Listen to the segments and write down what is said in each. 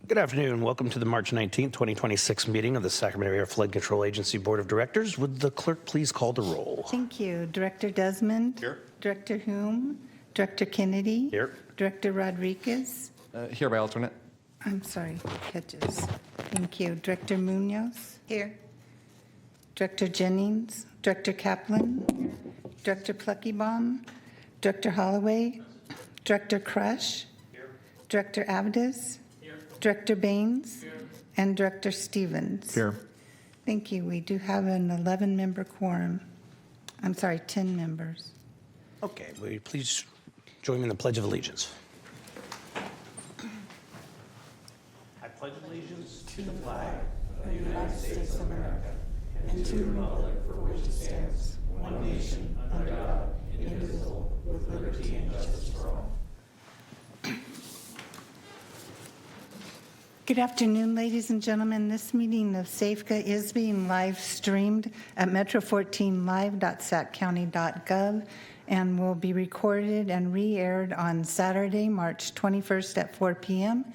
Good afternoon. Welcome to the March 19th, 2026 meeting of the Sacramento Area Flood Control Agency Board of Directors. Would the clerk please call the roll? Thank you. Director Desmond? Here. Director Hume? Director Kennedy? Here. Director Rodriguez? Here by alternate. I'm sorry, Hedges. Thank you. Director Munoz? Here. Director Jennings? Director Kaplan? Director Pluckybaum? Director Holloway? Director Crush? Here. Director Avdis? Here. Director Baines? Here. And Director Stevens? Here. Thank you. We do have an 11-member quorum. I'm sorry, 10 members. Okay, will you please join me in the Pledge of Allegiance? I pledge allegiance to the flag of the United States of America and to the republic for which it stands, one nation, under God, indivisible, with liberty and justice for all. Good afternoon, ladies and gentlemen. This meeting of SAFCA is being live streamed at metro14live.saccounty.gov and will be recorded and re-aired on Saturday, March 21st at 4 p.m.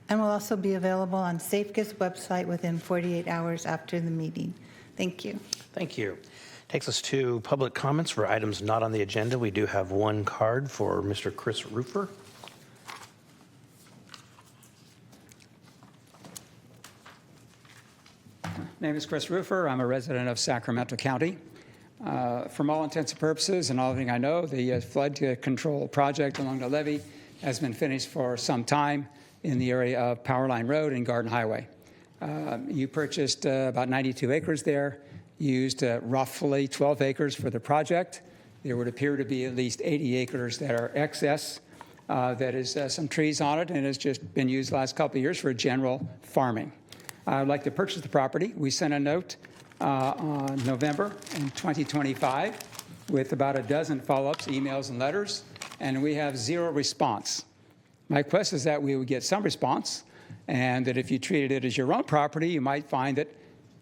and will also be available on SAFCA's website within 48 hours after the meeting. Thank you. Thank you. Takes us to public comments for items not on the agenda. We do have one card for Mr. Chris Rufer. My name is Chris Rufer. I'm a resident of Sacramento County. From all intents and purposes, and all everything I know, the flood control project along the levee has been finished for some time in the area of Powerline Road and Garden Highway. You purchased about 92 acres there, used roughly 12 acres for the project. There would appear to be at least 80 acres that are excess. That is some trees on it, and has just been used the last couple of years for general farming. I'd like to purchase the property. We sent a note on November in 2025 with about a dozen follow-ups, emails and letters, and we have zero response. My request is that we would get some response, and that if you treated it as your own property, you might find that,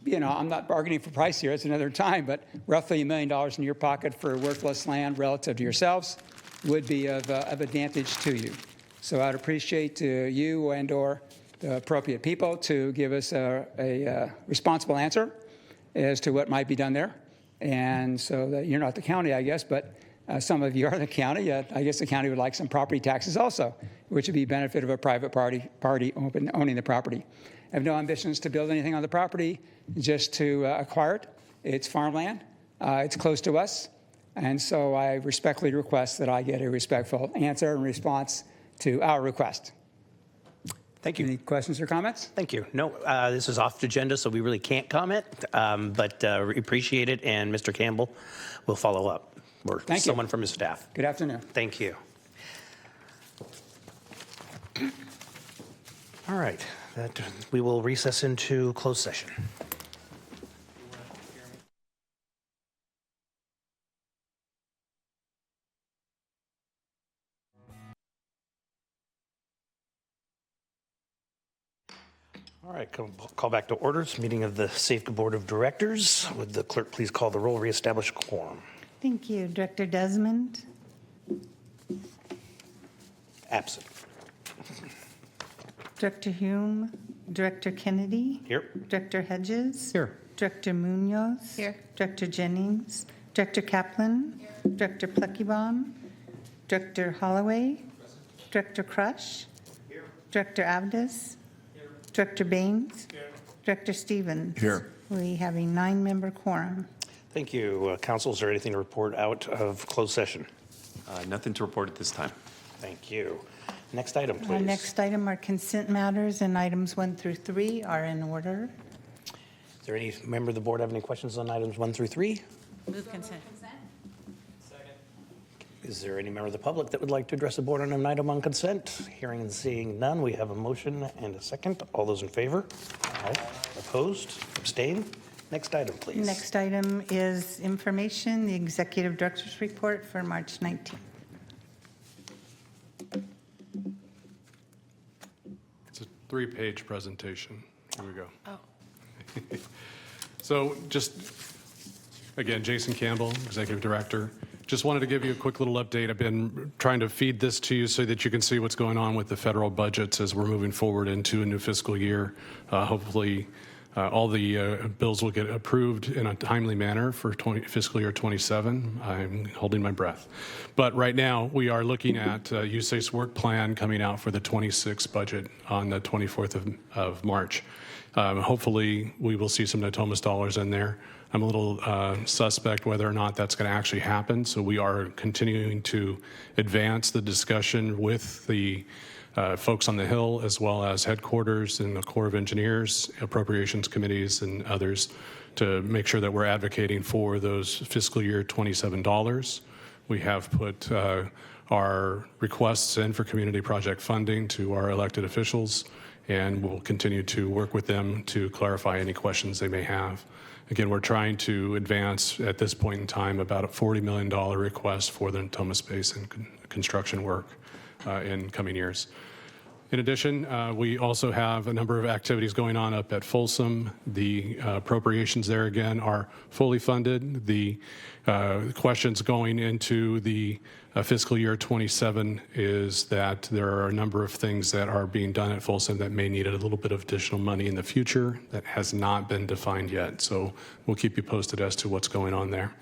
I'm not bargaining for price here, it's another time, but roughly $1 million in your pocket for worthless land relative to yourselves would be of advantage to you. So I'd appreciate you and or the appropriate people to give us a responsible answer as to what might be done there. And so that you're not the county, I guess, but some of you are the county. I guess the county would like some property taxes also, which would be benefit of a private party owning the property. I have no ambitions to build anything on the property, just to acquire it. It's farmland. It's close to us. And so I respectfully request that I get a respectful answer and response to our request. Thank you. Any questions or comments? Thank you. No, this is off the agenda, so we really can't comment, but we appreciate it, and Mr. Campbell will follow up, or Thank someone you. from his staff. Good afternoon. Thank you. All right, we will recess into closed session. All right, call back to orders. Meeting of the SAFCA Board of Directors. Would the clerk please call the roll, reestablish quorum? Thank you. Director Desmond? Absent. Director Hume? Director Kennedy? Here. Director Hedges? Here. Director Munoz? Here. Director Jennings? Director Kaplan? Here. Director Pluckybaum? Director Holloway? Present. Director Crush? Here. Director Avdis? Here. Director Baines? Here. Director Stevens? Here. We have a 9-member quorum. Thank you. Council, is there anything to report out of closed session? Nothing to report at this time. Thank you. Next item, please. Our next item are consent matters, and items 1 through 3 are in order. Is there any member of the board have any questions on items 1 through 3? Move consent. Is there any member of the public that would like to address the board on an item on consent? Hearing and seeing none, we have a motion and a second. All those in favor? Aye. Opposed? Abstain? Next item, please. Next item is information, the Executive Director's Report for March 19th. It's a 3-page presentation. Here we go. Oh. So just, again, Jason Campbell, Executive Director. Just wanted to give you a quick little update. I've been trying to feed this to you so that you can see what's going on with the federal budgets as we're moving forward into a new fiscal year. Hopefully, all the bills will get approved in a timely manner for fiscal year 27. I'm holding my breath. But right now, we are looking at USACE's work plan coming out for the 26 budget on the 24th of March. Hopefully, we will see some Natomas dollars in there. I'm a little suspect whether or not that's going to actually happen. So we are continuing to advance the discussion with the folks on the Hill, as well as headquarters and the Corps of Engineers, appropriations committees, and others to make sure that we're advocating for those fiscal year 27 dollars. We have put our requests in for community project funding to our elected officials, and we'll continue to work with them to clarify any questions they may have. Again, we're trying to advance at this point in time about a $40 million request for the Natomas Basin construction work in coming years. In addition, we also have a number of activities going on up at Folsom. The appropriations there, again, are fully funded. The questions going into the fiscal year 27 is that there are a number of things that are being done at Folsom that may need a little bit of additional money in the future that has not been defined yet. So we'll keep you posted as to what's going on there.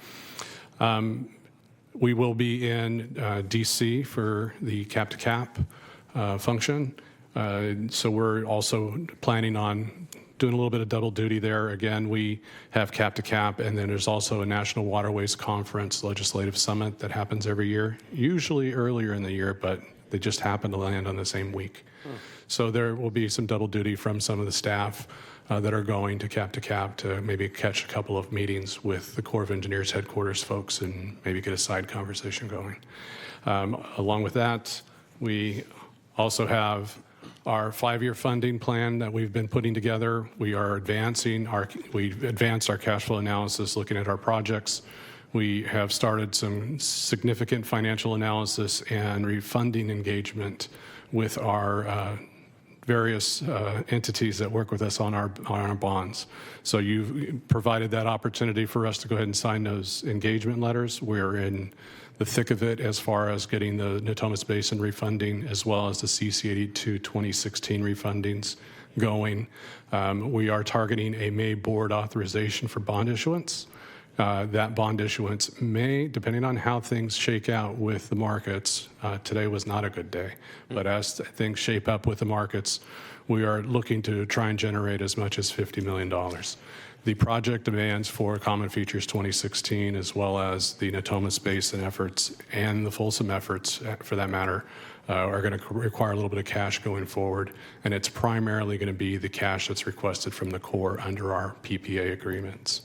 We will be in D.C. for the Cap to Cap function. So we're also planning on doing a little bit of double duty there. Again, we have Cap to Cap, and then there's also a National Waterways Conference Legislative Summit that happens every year, usually earlier in the year, but they just happen to land on the same week. So there will be some double duty from some of the staff that are going to Cap to maybe catch a couple of meetings with the Corps of Engineers headquarters folks and maybe get a side conversation going. Along with that, we also have our 5-year funding plan that we've been putting together. We've advanced our cash flow analysis looking at our projects. We have started some significant financial analysis and refunding engagement with our various entities that work with us on our bonds. So you've provided that opportunity for us to go ahead and sign those engagement letters. We're in the thick of it as far as getting the Natomas Basin refunding, as well as the CC-82 2016 refundings going. We are targeting a May board authorization for bond issuance. That bond issuance may, depending on how things shake out with the markets, today was not a good day, but as things shape up with the markets, we are looking to try and generate as much as $50 million. The project demands for Common Features 2016, as well as the Natomas Basin efforts and the Folsom efforts, for that matter, are going to require a little bit of cash going forward, and it's primarily going to be the cash that's requested from the Corps under our PPA agreements.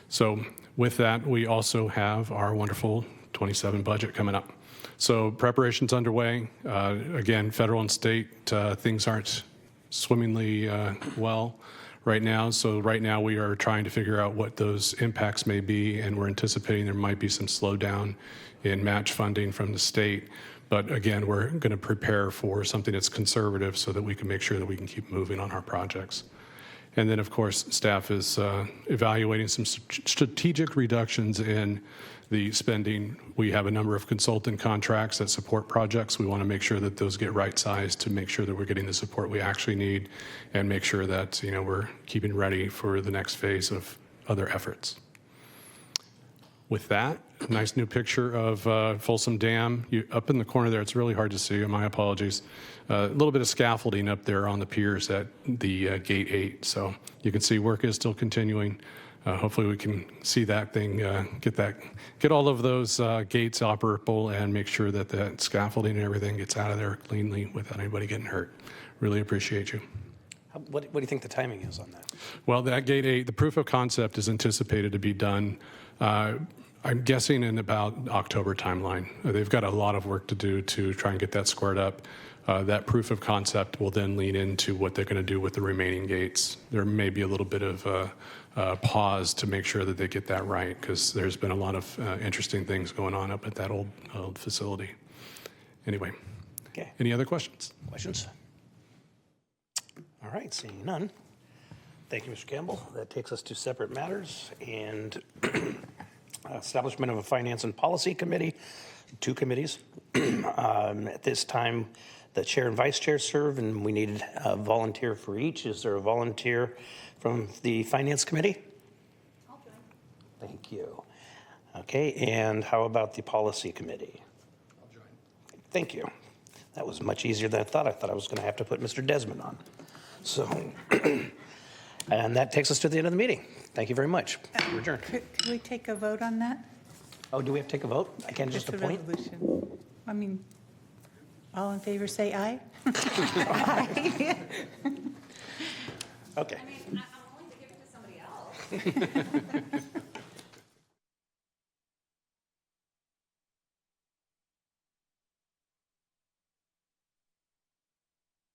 So with that, we also have our wonderful 27 budget coming up. So preparations underway. Again, federal and state, things aren't swimmingly well right now. So right now we are trying to figure out what those impacts may be, and we're anticipating there might be some slowdown in match funding from the state. But again, we're going to prepare for something that's conservative so that we can make sure that we can keep moving on our projects. And then, of course, staff is evaluating some strategic reductions in the spending. We have a number of consultant contracts that support projects. We want to make sure that those get right-sized to make sure that we're getting the support we actually need and make sure that, we're keeping ready for the next phase of other efforts. With that, nice new picture of Folsom Dam. Up in the corner there, it's really hard to see. My apologies. A little bit of scaffolding up there on the piers at the Gate 8. So you can see work is still continuing. Hopefully we can see that thing, get all of those gates operable and make sure that that scaffolding and everything gets out of there cleanly without anybody getting hurt. Really appreciate you. What do you think the timing is on that? Well, that Gate 8, the proof of concept is anticipated to be done, I'm guessing in about October timeline. They've got a lot of work to do to try and get that squared up. That proof of concept will then lean into what they're going to do with the remaining gates. There may be a little bit of a pause to make sure that they get that right, because there's been a lot of interesting things going on up at that old facility. Anyway, Okay. any other questions? Questions? All right, seeing none. Thank you, Mr. Campbell. That takes us to separate matters, and establishment of a Finance and Policy Committee, 2 committees. At this time, the chair and vice chair serve, and we need a volunteer for each. Is there a volunteer from the Finance Committee? I'll join. Thank you. Okay, and how about the Policy Committee? I'll join. Thank you. That was much easier than I thought. I thought I was going to have to put Mr. Desmond on. So, and that takes us to the end of the meeting. Thank you very much. We're adjourned. Could we take a vote on that? Oh, do we have to take a vote? I can't just It's a appoint? resolution. I mean, all in favor, say aye. Aye. Okay. I mean, I'm willing to give it to somebody else.